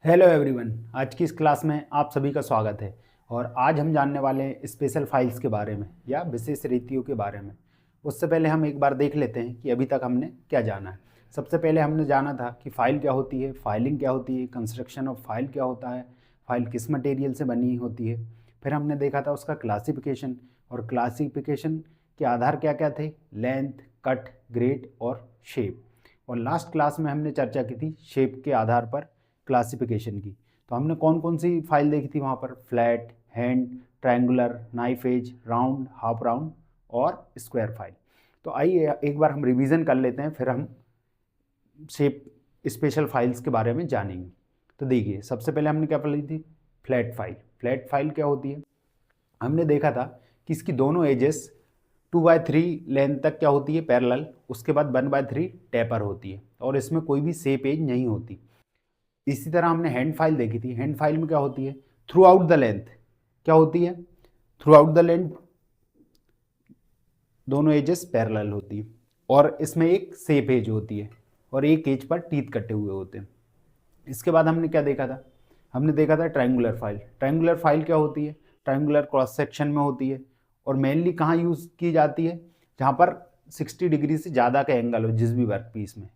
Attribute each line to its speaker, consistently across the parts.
Speaker 1: Hello everyone, आज की इस क्लास में आप सभी का स्वागत है। और आज हम जानने वाले हैं स्पेशल फाइल्स के बारे में या विशेष रीतियों के बारे में। उससे पहले हम एक बार देख लेते हैं कि अभी तक हमने क्या जाना है। सबसे पहले हमने जाना था कि फ़ाइल क्या होती है, फाइलिंग क्या होती है, कंस्ट्रक्शन ऑफ फाइल क्या होता है, फाइल किस मटेरियल से बनी होती है। फिर हमने देखा था उसका क्लासिफिकेशन, और क्लासिफिकेशन के आधार क्या क्या थे, लेंथ, कट, ग्रेड और शेप। और लास्ट क्लास में हमने चर्चा की थी शेप के आधार पर क्लासिफिकेशन की। तो हमने कौन कौन सी फाइल देखी थी वहाँ पर, flat, hand, triangular, knife edge, round, half round और स्क्वायर फाइल। तो आइए एक बार हम रिवीजन कर लेते हैं, फिर हम शेप स्पेशल फाइल्स के बारे में जानेंगे। तो देखिए, सबसे पहले हमने क्या पढ़ी थी, फ्लैट फाइल। फ्लैट फाइल क्या होती है, हमने देखा था कि इसकी दोनों एजेस 2/3 लेंथ तक क्या होती है, पैरेलल, उसके बाद 1/3 टेपर होती है और इसमें कोई भी शेप एज नहीं होती। इसी तरह हमने हैंड फाइल देखी थी। हैंड फाइल में क्या होती है, थ्रू आउट द लेंथ क्या होती है, थ्रू आउट द लेंथ दोनों एजेस पैरेलल होती है और इसमें एक शेप एज होती है और एक एज पर टीथ कटे हुए होते हैं। इसके बाद हमने क्या देखा था, हमने देखा था ट्रायंगुलर फाइल। ट्रायंगुलर फाइल क्या होती है, ट्रायंगुलर क्रॉस सेक्शन में होती है और मेनली कहाँ यूज़ की जाती है, जहाँ पर 60 डिग्री से ज़्यादा का एंगल हो जिस भी वर्क पीस में।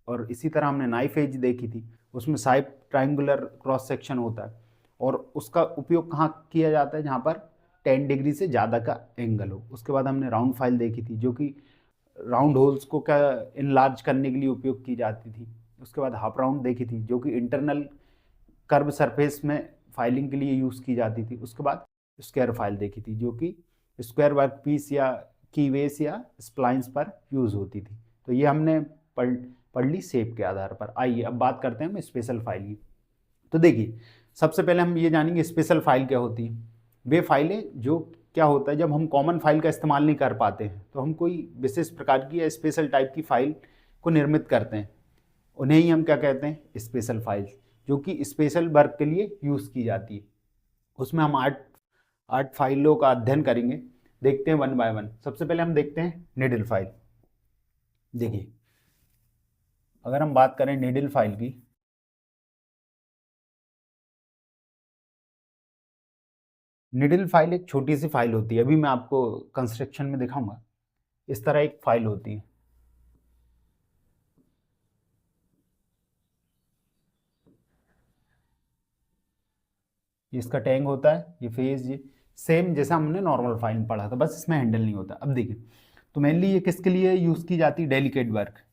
Speaker 1: और इसी तरह हमने नाइफ एज देखी थी, उसमें साइड ट्रायंगुलर क्रॉस सेक्शन होता है और उसका उपयोग कहाँ किया जाता है, जहाँ पर 10 डिग्री से ज़्यादा का एंगल हो। उसके बाद हमने राउंड फाइल देखी थी, जो कि राउंड होल्स को क्या इनलार्ज करने के लिए उपयोग की जाती थी। उसके बाद हाफ राउंड देखी थी, जो कि इंटरनल कर्व सरफेस में फाइलिंग के लिए यूज़ की जाती थी। उसके बाद स्क्वायर फाइल देखी थी, जो कि स्क्वायर वर्क पीस या कीवेस या स्प्लाइंस पर यूज़ होती थी। तो ये हमने पढ़ ली शेप के आधार पर। आइए अब बात करते हैं हम स्पेशल फाइल की। तो देखिए, सबसे पहले हम ये जानेंगे स्पेशल फाइल क्या होती है। वे फाइलें जो क्या होता है, जब हम कॉमन फाइल का इस्तेमाल नहीं कर पाते हैं तो हम कोई विशेष प्रकार की या स्पेशल टाइप की फाइल को निर्मित करते हैं, उन्हें ही हम क्या कहते हैं, स्पेशल फाइल्स, जो कि स्पेशल वर्क के लिए यूज़ की जाती है। उसमें हम आठ फाइलों का अध्ययन करेंगे, देखते हैं वन बाय वन। सबसे पहले हम देखते हैं निडल फाइल। देखिए, अगर हम बात करें निडल फाइल की, निडल फाइल एक छोटी सी फाइल होती है। अभी मैं आपको कंस्ट्रक्शन में दिखाऊंगा। इस तरह एक फाइल होती है, ये इसका टैग होता है, ये फेज, ये सेम जैसा हमने नॉर्मल फाइल में पढ़ा था, बस इसमें हैंडल नहीं होता। अब देखिए, तो मेनली ये किसके लिए यूज़ की जाती है, डेलिकेट वर्क,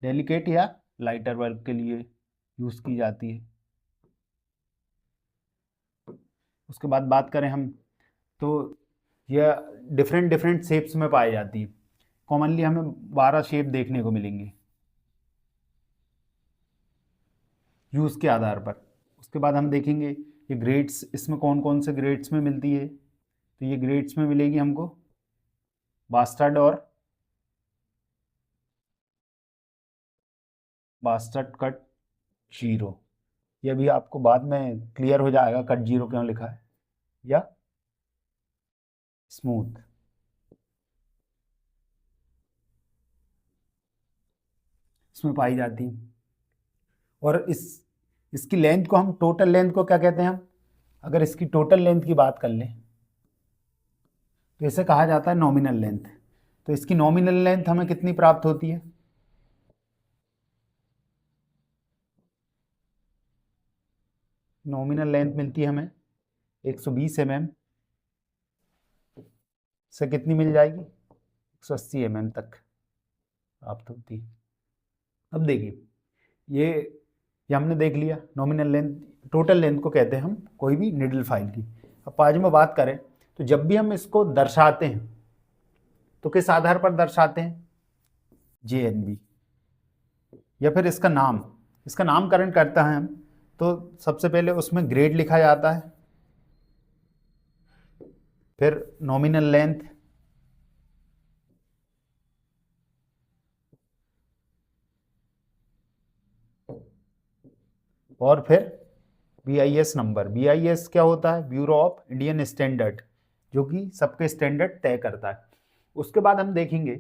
Speaker 1: डेलिकेट या लाइटर वर्क के लिए यूज़ की जाती है। उसके बाद बात करें हम, तो यह डिफरेंट डिफरेंट शेप्स में पाई जाती है। कॉमनली हमें 12 शेप देखने को मिलेंगी यूज़ के आधार पर। उसके बाद हम देखेंगे ये ग्रेड्स, इसमें कौन कौन से ग्रेड्स में मिलती है। तो ये ग्रेड्स में मिलेगी हमको बास्टर्ड और बास्टर्ड कट जीरो। ये भी आपको बाद में क्लियर हो जाएगा कट जीरो क्यों लिखा है, या स्मूथ। इसमें पाई जाती है। और इसकी लेंथ को हम टोटल लेंथ को क्या कहते हैं, हम अगर इसकी टोटल लेंथ की बात कर लें तो इसे कहा जाता है नॉमिनल लेंथ। तो इसकी नॉमिनल लेंथ हमें कितनी प्राप्त होती है, नॉमिनल लेंथ मिलती है हमें 120 mm से कितनी मिल जाएगी, 180 mm तक प्राप्त होती है। अब देखिए, ये हमने देख लिया नॉमिनल लेंथ, टोटल लेंथ को कहते हैं हम कोई भी निडल फाइल की। अब आज में बात करें तो जब भी हम इसको दर्शाते हैं तो किस आधार पर दर्शाते हैं, JNB, या फिर इसका नामकरण करता है हम। तो सबसे पहले उसमें ग्रेड लिखा जाता है, फिर नॉमिनल लेंथ, और फिर BIS नंबर। BIS क्या होता है, ब्यूरो ऑफ इंडियन स्टैंडर्ड, जो कि सबके स्टैंडर्ड तय करता है। उसके बाद हम देखेंगे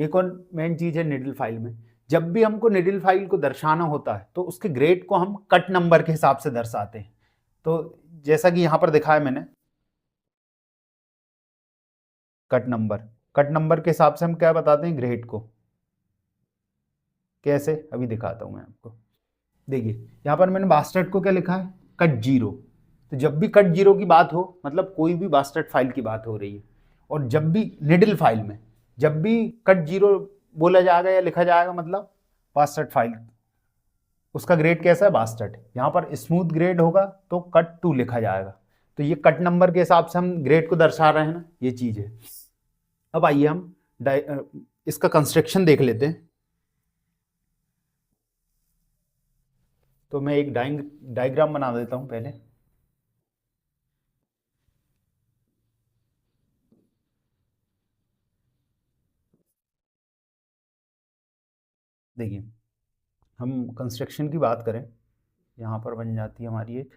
Speaker 1: एक और मेन चीज है निडल फाइल में, जब भी हमको निडल फाइल को दर्शाना होता है तो उसके ग्रेड को हम कट नंबर के हिसाब से दर्शाते हैं। तो जैसा कि यहां पर दिखाया मैंने, कट नंबर के हिसाब से हम क्या बताते हैं, ग्रेड को। कैसे, अभी दिखाता हूं मैं आपको। देखिए यहां पर मैंने बास्टर्ड को क्या लिखा है, कट जीरो। तो जब भी कट जीरो की बात हो, मतलब कोई भी बास्टर्ड फाइल की बात हो रही है, और जब भी निडल फाइल में जब भी कट जीरो बोला जाएगा या लिखा जाएगा, मतलब बास्टर्ड फाइल, उसका ग्रेड कैसा है, बास्टर्ड। यहाँ पर स्मूथ ग्रेड होगा तो कट टू लिखा जाएगा। तो ये कट नंबर के हिसाब से हम ग्रेड को दर्शा रहे हैं ना, ये चीज है। अब आइए हम इसका कंस्ट्रक्शन देख लेते हैं। तो मैं एक डायग्राम बना देता हूं पहले। देखिए हम कंस्ट्रक्शन की बात करें, यहाँ पर बन जाती है हमारी एक,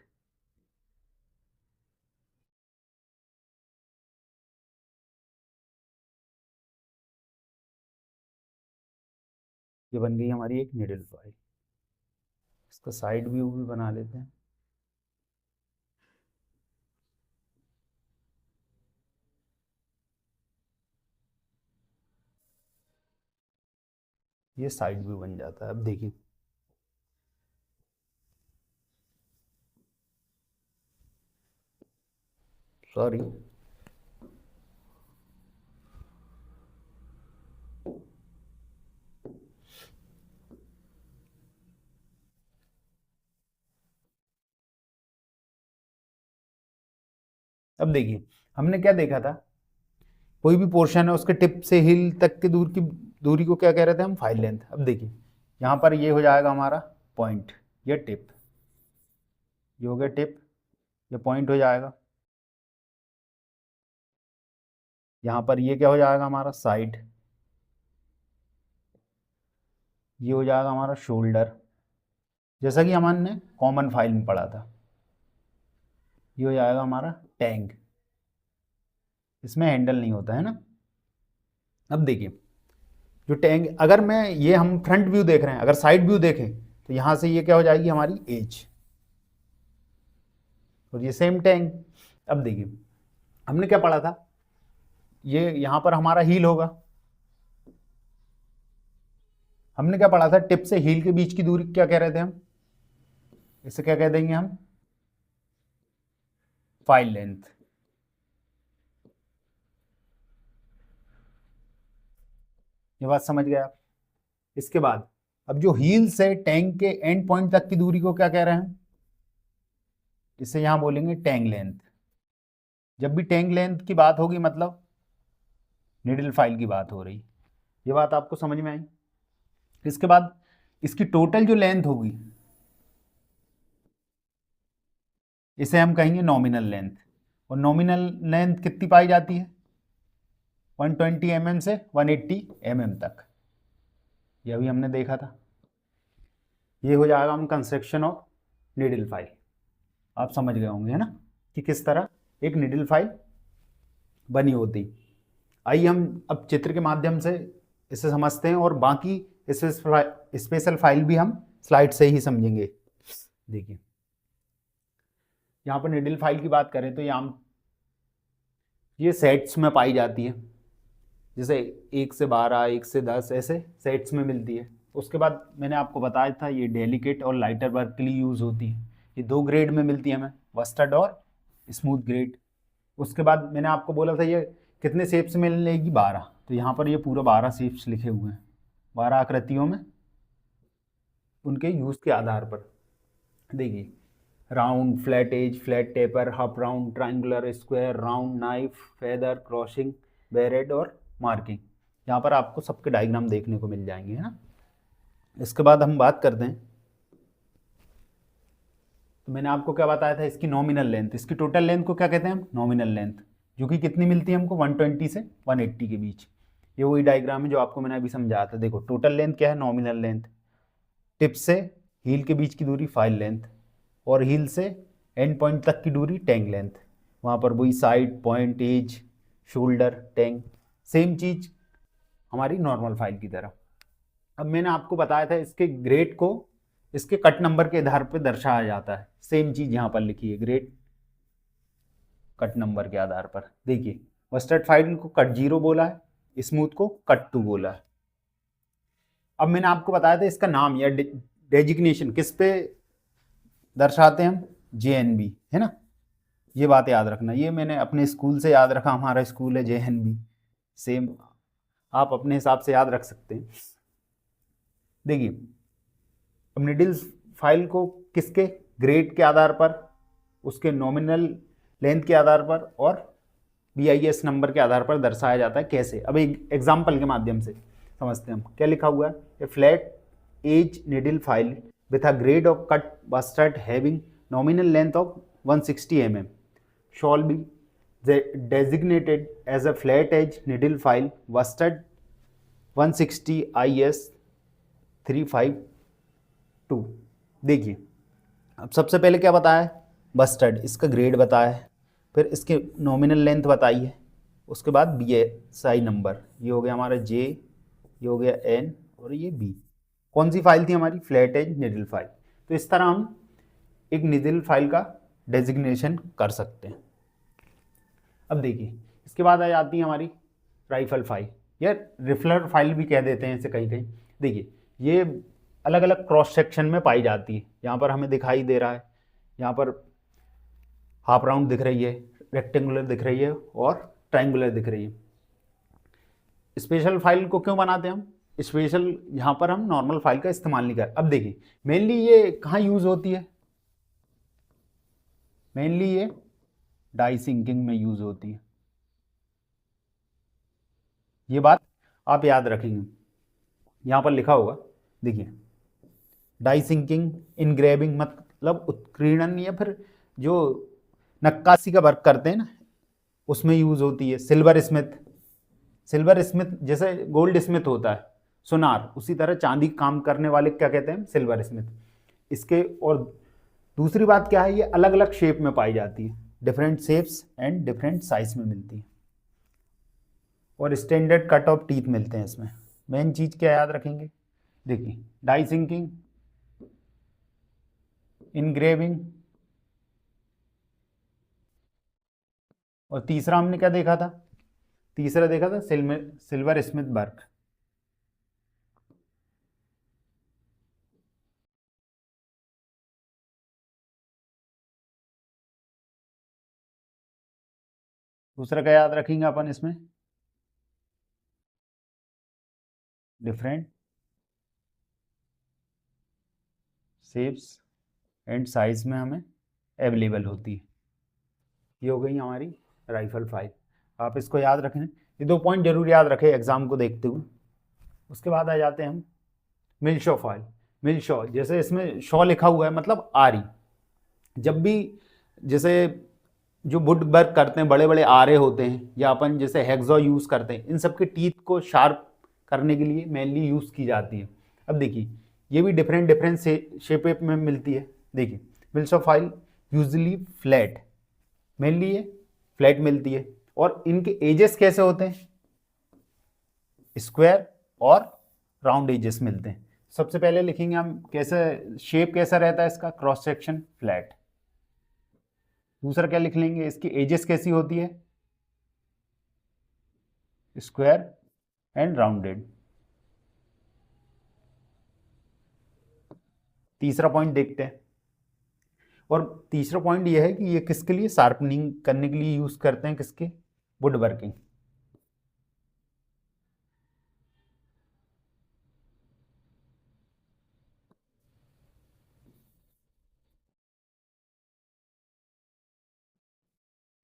Speaker 1: ये बन गई हमारी एक निडल फाइल। इसका साइड व्यू भी बना लेते हैं। ये साइड व्यू बन जाता है। अब देखिए सॉरी, अब देखिए हमने क्या देखा था, कोई भी पोर्शन है उसके टिप से हिल तक की दूरी को क्या कह रहे थे हम, फाइल लेंथ। अब देखिए यहाँ पर ये हो जाएगा हमारा पॉइंट, ये टिप, ये हो गया टिप, ये पॉइंट हो जाएगा। यहाँ पर ये क्या हो जाएगा हमारा, साइड, ये हो जाएगा हमारा शोल्डर, जैसा कि हमने कॉमन फाइल में पढ़ा था। ये हो जाएगा हमारा टैंक, इसमें हैंडल नहीं होता है ना। अब देखिए जो टैंक, अगर मैं ये हम फ्रंट व्यू देख रहे हैं, अगर साइड व्यू देखें तो यहां से ये क्या हो जाएगी हमारी एज, और ये सेम टैंक। अब देखिए हमने क्या पढ़ा था, ये यहां पर हमारा हील होगा। हमने क्या पढ़ा था, टिप से हील के बीच की दूरी क्या कह रहे थे हम, इसे क्या कह देंगे हम, फाइल लेंथ। ये बात समझ गए आप। इसके बाद अब जो हील से टैंक के एंड पॉइंट तक की दूरी को क्या कह रहे हैं, इसे यहां बोलेंगे टैंक लेंथ। जब भी टैंक लेंथ की बात होगी मतलब निडल फाइल की बात हो रही। ये बात आपको समझ में आई। इसके बाद इसकी टोटल जो लेंथ होगी इसे हम कहेंगे नॉमिनल लेंथ। और नॉमिनल लेंथ कितनी पाई जाती है, 120 mm से 180 mm तक। ये अभी हमने देखा था। ये हो जाएगा हम कंस्ट्रक्शन ऑफ निडल फाइल। आप समझ गए होंगे है ना, कि किस तरह एक निडल फाइल बनी होती। आइए हम अब चित्र के माध्यम से इसे समझते हैं, और बाकी स्पेशल फाइल भी हम स्लाइड से ही समझेंगे। देखिए यहाँ पर निडल फाइल की बात करें तो ये सेट्स में पाई जाती है, जैसे 1 से 12, 1 से 10 ऐसे सेट्स में मिलती है। उसके बाद मैंने आपको बताया था ये डेलिकेट और लाइटर वर्क के लिए यूज़ होती है। ये 2 ग्रेड में मिलती है हमें, वस्टर्ड और स्मूथ ग्रेड। उसके बाद मैंने आपको बोला था ये कितने शेप्स में मिलेगी, 12। तो यहाँ पर ये पूरा 12 शेप्स लिखे हुए हैं, 12 आकृतियों में, उनके यूज़ के आधार पर। देखिए round, flat edge, flat taper, half round, triangular, square, round, knife, feather, crossing, barrette और मार्किंग। यहाँ पर आपको सबके डायग्राम देखने को मिल जाएंगे है ना। इसके बाद हम बात करते हैं, तो मैंने आपको क्या बताया था, इसकी नॉमिनल लेंथ, इसकी टोटल लेंथ को क्या कहते हैं हम, नॉमिनल लेंथ, जो कि कितनी मिलती है हमको, 120 से 180 के बीच। ये वही डायग्राम है जो आपको मैंने अभी समझाया था। देखो टोटल लेंथ क्या है, नॉमिनल लेंथ, टिप से हील के बीच की दूरी फाइल लेंथ, और हील से एंड पॉइंट तक की दूरी टैंक लेंथ। वहाँ पर वही side, point, edge, shoulder, tang, same चीज हमारी नॉर्मल फाइल की तरह। अब मैंने आपको बताया था इसके ग्रेड को इसके कट नंबर के आधार पर दर्शाया जाता है। सेम चीज यहाँ पर लिखी है, ग्रेड कट नंबर के आधार पर। देखिए मस्टर्ड फाइल को कट 0 बोला है, स्मूथ को कट 2 बोला है। अब मैंने आपको बताया था इसका नाम या डेजिग्नेशन किस पे दर्शाते हैं हम, JNB, है ना। ये बात याद रखना, ये मैंने अपने स्कूल से याद रखा, हमारा स्कूल है JNB। सेम आप अपने हिसाब से याद रख सकते हैं। देखिए अब निडल फाइल को किसके ग्रेड के आधार पर, उसके नॉमिनल लेंथ के आधार पर और BIS नंबर के आधार पर दर्शाया जाता है। कैसे, अब एक एग्जाम्पल के माध्यम से समझते हैं हम। क्या लिखा हुआ है, a flat edge needle file with a grade of cut bastard having nominal length of 160 mm shall be designated as a flat edge needle file worsted 160 IS 352। देखिए अब सबसे पहले क्या बताया है, बस्टर्ड, इसका ग्रेड बताया है, फिर इसके नॉमिनल लेंथ बताई है, उसके बाद BSI नंबर, ये हो गया हमारा J, ये हो गया N और ये B। कौन सी फाइल थी हमारी, फ्लैट एज निडल फाइल। तो इस तरह हम एक निडल फाइल का डेजिग्नेशन कर सकते हैं। अब देखिए इसके बाद आ जाती है हमारी राइफल फाइल या रिफलर फाइल भी कह देते हैं इसे कहीं कहीं। देखिए ये अलग अलग क्रॉस सेक्शन में पाई जाती है। यहाँ पर हमें दिखाई दे रहा है, यहाँ पर हाफ राउंड दिख रही है, रेक्टेंगुलर दिख रही है और ट्रायंगुलर दिख रही है। स्पेशल फाइल को क्यों बनाते हैं हम, स्पेशल यहाँ पर हम नॉर्मल फाइल का इस्तेमाल नहीं कर। अब देखिए मेनली ये कहाँ यूज होती है, मेनली ये डाई सिंकिंग में यूज होती है। ये बात आप याद रखेंगे, यहाँ पर लिखा होगा। देखिए डाई सिंकिंग इनग्रेविंग मतलब उत्कीर्णन या फिर जो नक्काशी का वर्क करते हैं ना उसमें यूज होती है। सिल्वर स्मिथ, सिल्वर स्मिथ जैसे गोल्ड स्मिथ होता है सुनार, उसी तरह चांदी काम करने वाले क्या कहते हैं, सिल्वर स्मिथ। इसके और दूसरी बात क्या है, ये अलग अलग शेप में पाई जाती है, different shapes and different size में मिलती है और स्टैंडर्ड कट ऑफ टीथ मिलते हैं इसमें। मेन चीज क्या याद रखेंगे, देखिए डाई सिंकिंग, इनग्रेविंग और तीसरा हमने क्या देखा था, तीसरा देखा था सिल्वर स्मिथ वर्क। दूसरा क्या याद रखेंगे अपन इसमें, डिफरेंट शेप्स एंड साइज में हमें अवेलेबल होती है। ये हो गई हमारी राइफल फाइल। आप इसको याद रखें, ये 2 पॉइंट जरूर याद रखें एग्जाम को देखते हुए। उसके बाद आ जाते हैं हम मिलशॉ फाइल। मिलशॉ जैसे इसमें शॉ लिखा हुआ है मतलब आरी। जब भी जैसे जो वुड वर्क करते हैं बड़े बड़े आरे होते हैं या अपन जैसे हैक्सॉ यूज़ करते हैं, इन सब के टीथ को शार्प करने के लिए मेनली यूज़ की जाती है। अब देखिए ये भी डिफरेंट डिफरेंट शेप में मिलती है। देखिए मिलशॉ फाइल यूजली फ्लैट, मेनली ये फ्लैट मिलती है और इनके एजेस कैसे होते हैं, स्क्वायर और राउंड एजेस मिलते हैं। सबसे पहले लिखेंगे हम कैसे शेप कैसा रहता है इसका, क्रॉस सेक्शन फ्लैट। दूसरा क्या लिख लेंगे, इसकी एजेस कैसी होती है, स्क्वायर एंड राउंडेड। तीसरा पॉइंट देखते हैं, और तीसरा पॉइंट यह है कि ये किसके लिए, शार्पनिंग करने के लिए यूज करते हैं, किसके, वुड वर्किंग।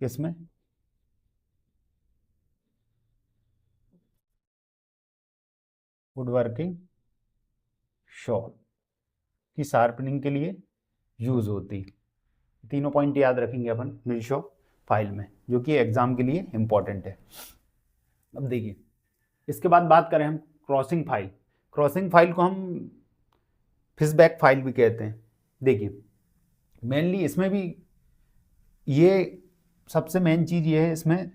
Speaker 1: किसमें, वुड वर्किंग शॉ की शार्पनिंग के लिए यूज होती। तीनों पॉइंट याद रखेंगे अपन मिलशॉ फाइल में, जो कि एग्जाम के लिए इंपॉर्टेंट है। अब देखिए इसके बाद बात करें हम क्रॉसिंग फाइल। क्रॉसिंग फाइल को हम फिशबैक फाइल भी कहते हैं। देखिए मेनली इसमें भी ये सबसे मेन चीज़ ये है, इसमें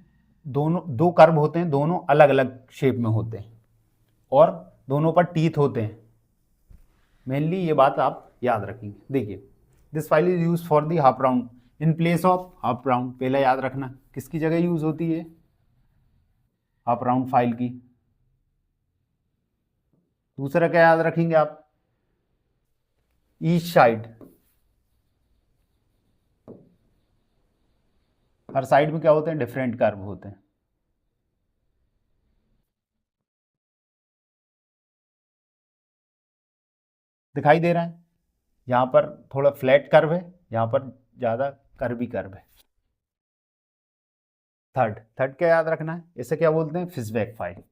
Speaker 1: दोनों 2 कर्व होते हैं, दोनों अलग अलग शेप में होते हैं। और दोनों पर टीथ होते हैं। मेनली ये बात आप याद रखेंगे। देखिए, this file is use for the half round in place of half round. पहले याद रखना किसकी जगह यूज होती है, हाफ राउंड फाइल की। दूसरा क्या याद रखेंगे आप, ईच साइड, हर साइड में क्या होते हैं, डिफरेंट कर्व होते हैं। दिखाई दे रहा है, यहाँ पर थोड़ा फ्लैट कर्व है, यहाँ पर ज़्यादा कर्वी कर्व है। थर्ड थर्ड क्या याद रखना है, इसे क्या बोलते हैं, फिशबैक फाइल।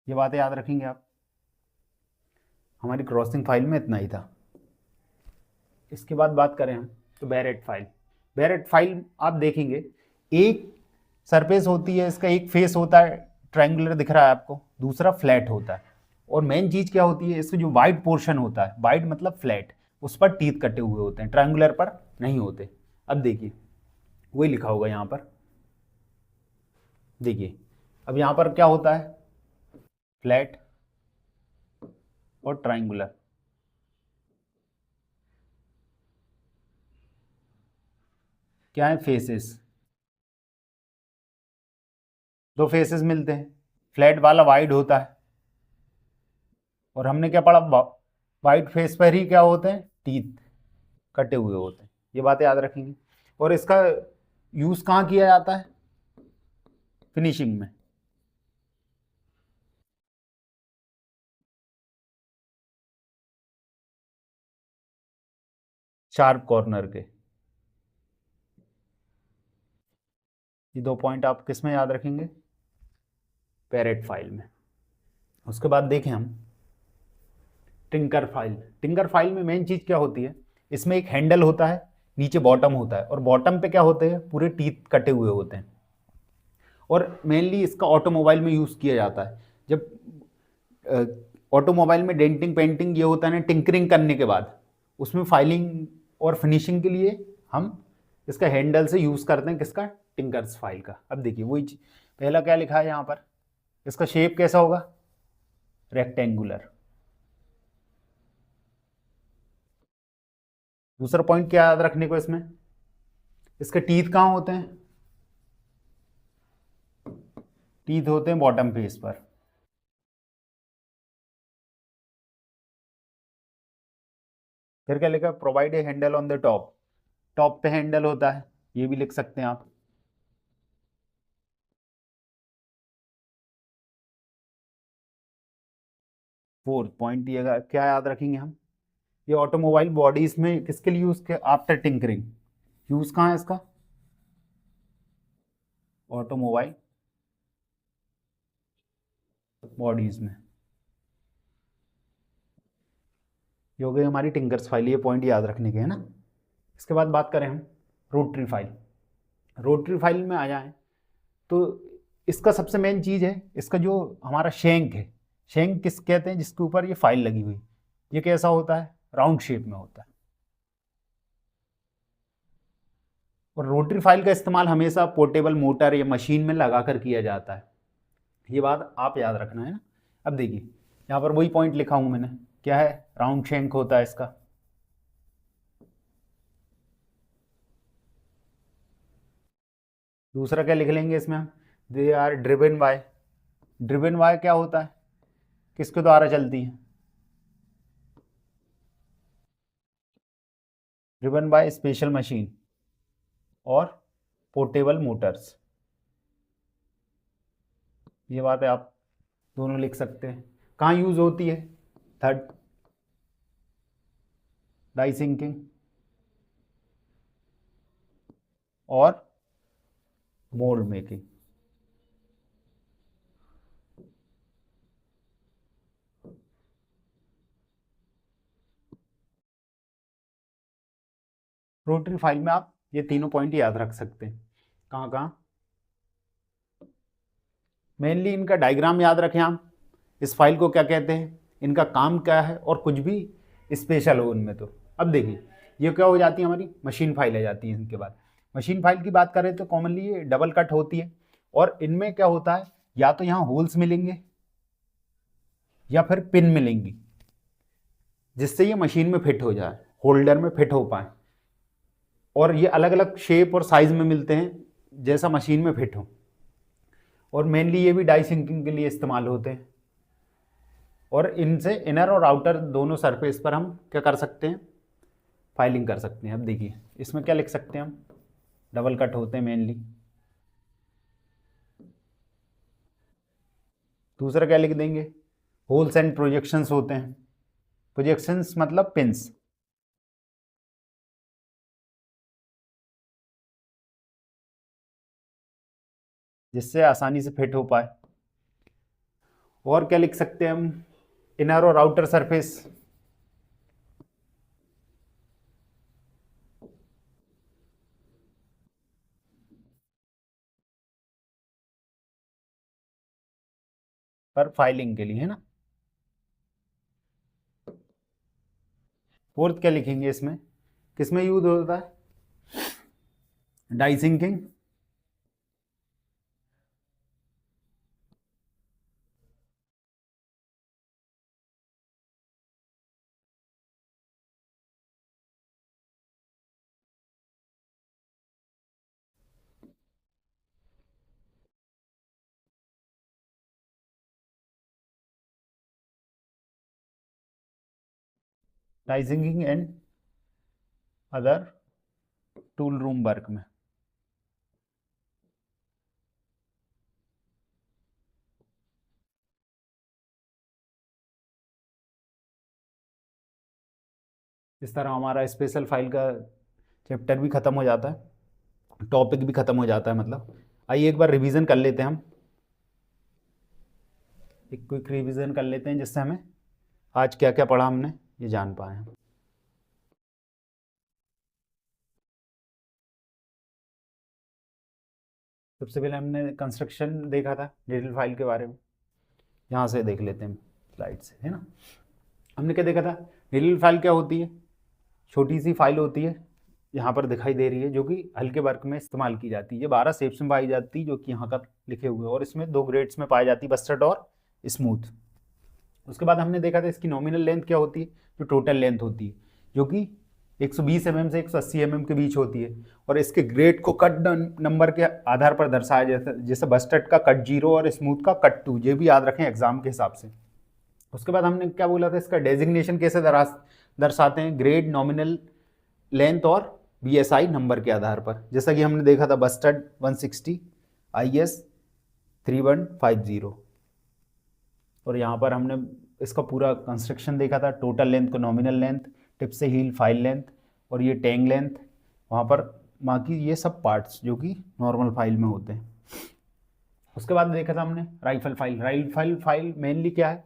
Speaker 1: ये बातें याद रखेंगे आप। हमारी क्रॉसिंग फाइल में इतना ही था। इसके बाद बात करें हम तो बैरेट फाइल। बैरेट फाइल आप देखेंगे, एक सरफेस होती है, इसका एक फेस होता है ट्रायंगुलर दिख रहा है आपको, दूसरा फ्लैट होता है। और मेन चीज़ क्या होती है, इसका जो वाइड पोर्शन होता है, वाइड मतलब फ्लैट, उस पर टीथ कटे हुए होते हैं, ट्रायंगुलर पर नहीं होते। अब देखिए, वही लिखा होगा यहाँ पर, देखिए अब यहाँ पर क्या होता है, फ्लैट और ट्रायंगुलर। क्या है, फेसेस, दो फेसेस मिलते हैं, फ्लैट वाला वाइड होता है, और हमने क्या पढ़ा, वाइट फेस पर ही क्या होते हैं, टीथ कटे हुए होते हैं। ये बातें याद रखेंगे। और इसका यूज कहाँ किया जाता है, फिनिशिंग में। शार्प कॉर्नर के, ये दो पॉइंट आप किस में याद रखेंगे, पैरेट फाइल में। उसके बाद देखें हम टिंकर फाइल। टिंकर फाइल में मेन चीज़ क्या होती है, इसमें एक हैंडल होता है, नीचे बॉटम होता है, और बॉटम पे क्या होते हैं, पूरे टीथ कटे हुए होते हैं। और मेनली इसका ऑटोमोबाइल में यूज़ किया जाता है। जब ऑटोमोबाइल में डेंटिंग पेंटिंग ये होता है ना, टिंकरिंग करने के बाद उसमें फाइलिंग और फिनिशिंग के लिए हम इसका हैंडल से यूज़ करते हैं, किसका, टिंकर्स फाइल का। अब देखिए वही पहला क्या लिखा है यहाँ पर, इसका शेप कैसा होगा, रेक्टेंगुलर। दूसरा पॉइंट क्या याद रखने को इसमें, इसके टीथ कहाँ होते हैं, टीथ होते हैं बॉटम फेस पर। फिर क्या लिखा, provide a handle on the top, top पे हैंडल होता है, ये भी लिख सकते हैं आप। फोर्थ पॉइंट ये क्या याद रखेंगे हम, ये ऑटोमोबाइल बॉडीज में किसके लिए यूज किया, आफ्टर टिंकरिंग। यूज कहाँ है इसका, ऑटोमोबाइल बॉडीज में। ये हो गई हमारी टिंकर्स फाइल, ये पॉइंट याद रखने के है ना। इसके बाद बात करें हम रोटरी फाइल। रोटरी फाइल में आ जाए तो इसका सबसे मेन चीज़ है, इसका जो हमारा शेंक है, शेंक किस कहते हैं, जिसके ऊपर ये फाइल लगी हुई, ये कैसा होता है, राउंड शेप में होता है। और रोटरी फाइल का इस्तेमाल हमेशा पोर्टेबल मोटर या मशीन में लगाकर किया जाता है, ये बात आप याद रखना है ना। अब देखिए यहाँ पर वही पॉइंट लिखा हूँ मैंने, क्या है, राउंड शेंक होता है इसका। दूसरा क्या लिख लेंगे इसमें हम, they are driven by. Driven by क्या होता है, किसके द्वारा चलती है, ड्रिवन बाय स्पेशल मशीन और पोर्टेबल मोटर्स। ये बात है, आप दोनों लिख सकते हैं। कहाँ यूज होती है, थर्ड, डाई सिंकिंग और मोल्ड मेकिंग। रोटरी फाइल में आप ये तीनों पॉइंट याद रख सकते हैं। कहाँ कहाँ, मेनली इनका डायग्राम याद रखें आप, इस फाइल को क्या कहते हैं, इनका काम क्या है, और कुछ भी स्पेशल हो उनमें तो। अब देखिए ये क्या हो जाती है, हमारी मशीन फाइल आ जाती है। इनके बाद मशीन फाइल की बात करें तो कॉमनली ये डबल कट होती है, और इनमें क्या होता है, या तो यहाँ होल्स मिलेंगे या फिर पिन मिलेंगी, जिससे ये मशीन में फिट हो जाए, होल्डर में फिट हो पाए। और ये अलग अलग शेप और साइज में मिलते हैं, जैसा मशीन में फिट हो। और मेनली ये भी डाई सिंकिंग के लिए इस्तेमाल होते हैं। और इनसे इनर और आउटर दोनों सरफेस पर हम क्या कर सकते हैं, फाइलिंग कर सकते हैं। अब देखिए इसमें क्या लिख सकते हैं हम, डबल कट होते हैं मेनली। दूसरा क्या लिख देंगे, होल्स एंड प्रोजेक्शंस होते हैं। प्रोजेक्शंस मतलब पिंस। जिससे आसानी से फिट हो पाए। और क्या लिख सकते हैं हम, इनर और आउटर सरफेस। पर फाइलिंग के लिए है ना। फोर्थ क्या लिखेंगे इसमें, किसमें यूज होता है, die sinking, die sinking and other tool room work में। इस तरह हमारा स्पेशल फाइल का चैप्टर भी खत्म हो जाता है, टॉपिक भी खत्म हो जाता है मतलब। आइए एक बार रिवीजन कर लेते हैं हम, एक क्विक रिवीजन कर लेते हैं, जिससे हमें आज क्या क्या पढ़ा हमने ये जान पाए हैं। सबसे पहले हमने कंस्ट्रक्शन देखा था डिजिटल फाइल के बारे में, यहाँ से देख लेते हैं स्लाइड से, है ना। हमने क्या देखा था, डिजिटल फाइल क्या होती है, छोटी सी फाइल होती है, यहाँ पर दिखाई दे रही है, जो कि हल्के वर्क में इस्तेमाल की जाती है। ये 12 शेप्स में पाई जाती है, जो कि यहाँ का लिखे हुए हैं, और इसमें 2 ग्रेड्स में पाई जाती है, बस्टर्ड और स्मूथ। उसके बाद हमने देखा था इसकी नॉमिनल लेंथ क्या होती है, जो टोटल लेंथ होती है, जो कि 120 mm से 180 mm के बीच होती है। और इसके ग्रेड को कट नंबर के आधार पर दर्शाया जाता है, जैसे बस्टर्ड का कट 0 और स्मूथ का कट 2, ये भी याद रखें एग्जाम के हिसाब से। उसके बाद हमने क्या बोला था, इसका डेजिग्नेशन कैसे दर्शाते हैं, ग्रेड, नॉमिनल लेंथ और BSI नंबर के आधार पर। जैसा कि हमने देखा था बस्टर्ड 160, IS 3150। और यहाँ पर हमने इसका पूरा कंस्ट्रक्शन देखा था, टोटल लेंथ को नॉमिनल लेंथ, टिप से हील फाइल लेंथ, और ये टैंग लेंथ, वहाँ पर बाकी ये सब पार्ट्स जो कि नॉर्मल फाइल में होते हैं। उसके बाद देखा था हमने rifle file. Rifle file mainly क्या है,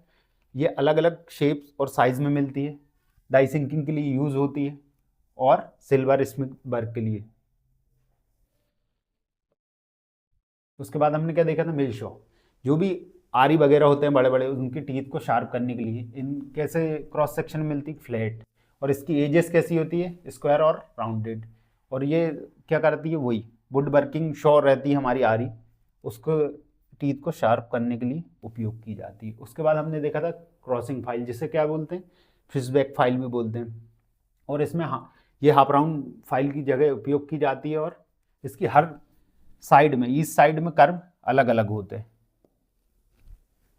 Speaker 1: ये अलग अलग शेप्स और साइज में मिलती है, डाई सिंकिंग के लिए यूज़ होती है, और सिल्वर स्मिथ वर्क के लिए। उसके बाद हमने क्या देखा था, मिल शॉ, जो भी आरी वगैरह होते हैं बड़े बड़े, उनकी टीथ को शार्प करने के लिए इन कैसे क्रॉस सेक्शन मिलती, फ्लैट, और इसकी एजेस कैसी होती है, स्क्वायर और राउंडेड। और ये क्या करती है, वही वुड वर्किंग शॉ रहती है हमारी आरी, उसको टीथ को शार्प करने के लिए उपयोग की जाती है। उसके बाद हमने देखा था क्रॉसिंग फाइल, जिसे क्या बोलते हैं, फिशबैक फाइल भी बोलते हैं। और इसमें हाँ, ये हाफ राउंड फाइल की जगह उपयोग की जाती है, और इसकी हर साइड में, ईच साइड में कर्व अलग अलग होते हैं।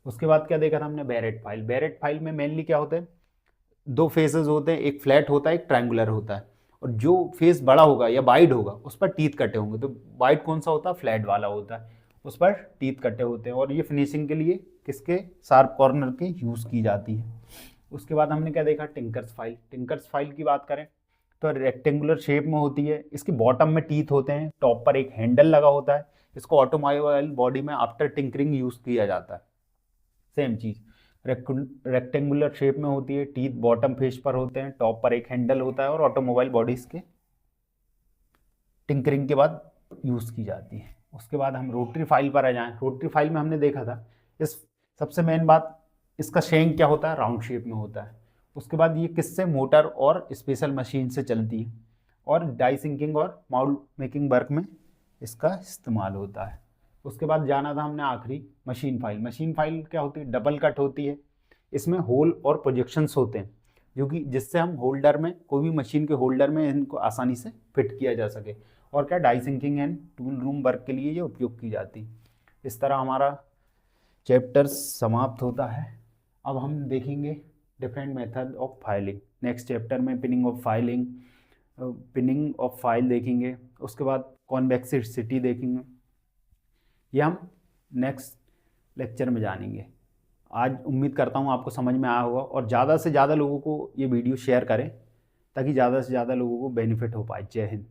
Speaker 1: उसके बाद क्या देखा था हमने, बैरेट फाइल। बैरेट फाइल में मेनली क्या होता है, 2 फेसेस होते हैं, एक फ्लैट होता है, एक ट्रायंगुलर होता है। और जो फेस बड़ा होगा या वाइड होगा उस पर टीथ कटे होंगे, तो वाइड कौन सा होता है, फ्लैट वाला होता है, उस पर टीथ कटे होते हैं। और ये फिनिशिंग के लिए किसके, शार्प कॉर्नर के यूज़ की जाती है। उसके बाद हमने क्या देखा, टिंकर्स फाइल। टिंकर्स फाइल की बात करें तो रेक्टेंगुलर शेप में होती है, इसकी बॉटम में टीथ होते हैं, टॉप पर एक हैंडल लगा होता है। इसको ऑटोमोबाइल बॉडी में आफ्टर टिंकरिंग यूज़ किया जाता है। सेम चीज़ रेक्टेंगुलर शेप में होती है, टीथ बॉटम फेस पर होते हैं, टॉप पर एक हैंडल होता है, और ऑटोमोबाइल बॉडीज के टिंकरिंग के बाद यूज़ की जाती है। उसके बाद हम रोटरी फाइल पर आ जाएं। रोटरी फाइल में हमने देखा था, इस सबसे मेन बात, इसका शेंक क्या होता है, राउंड शेप में होता है। उसके बाद ये किससे, मोटर और स्पेशल मशीन से चलती है, और डाई सिंकिंग और माउल्ड मेकिंग वर्क में इसका इस्तेमाल होता है। उसके बाद जाना था हमने आखिरी मशीन फाइल। मशीन फाइल क्या होती है? डबल कट होती है, इसमें होल और प्रोजेक्शंस होते हैं, जो कि जिससे हम होल्डर में, कोई भी मशीन के होल्डर में इनको आसानी से फिट किया जा सके। और क्या, die sinking and tool room work के लिए ये उपयोग की जाती। इस तरह हमारा चैप्टर समाप्त होता है। अब हम देखेंगे different method of filing. Next chapter में पिनिंग ऑफ फाइल देखेंगे, उसके बाद कॉन्वेक्सिटी देखेंगे। ये हम नेक्स्ट लेक्चर में जानेंगे। आज उम्मीद करता हूँ आपको समझ में आया होगा, और ज़्यादा से ज़्यादा लोगों को ये वीडियो शेयर करें ताकि ज़्यादा से ज़्यादा लोगों को बेनिफिट हो पाए। जय हिंद।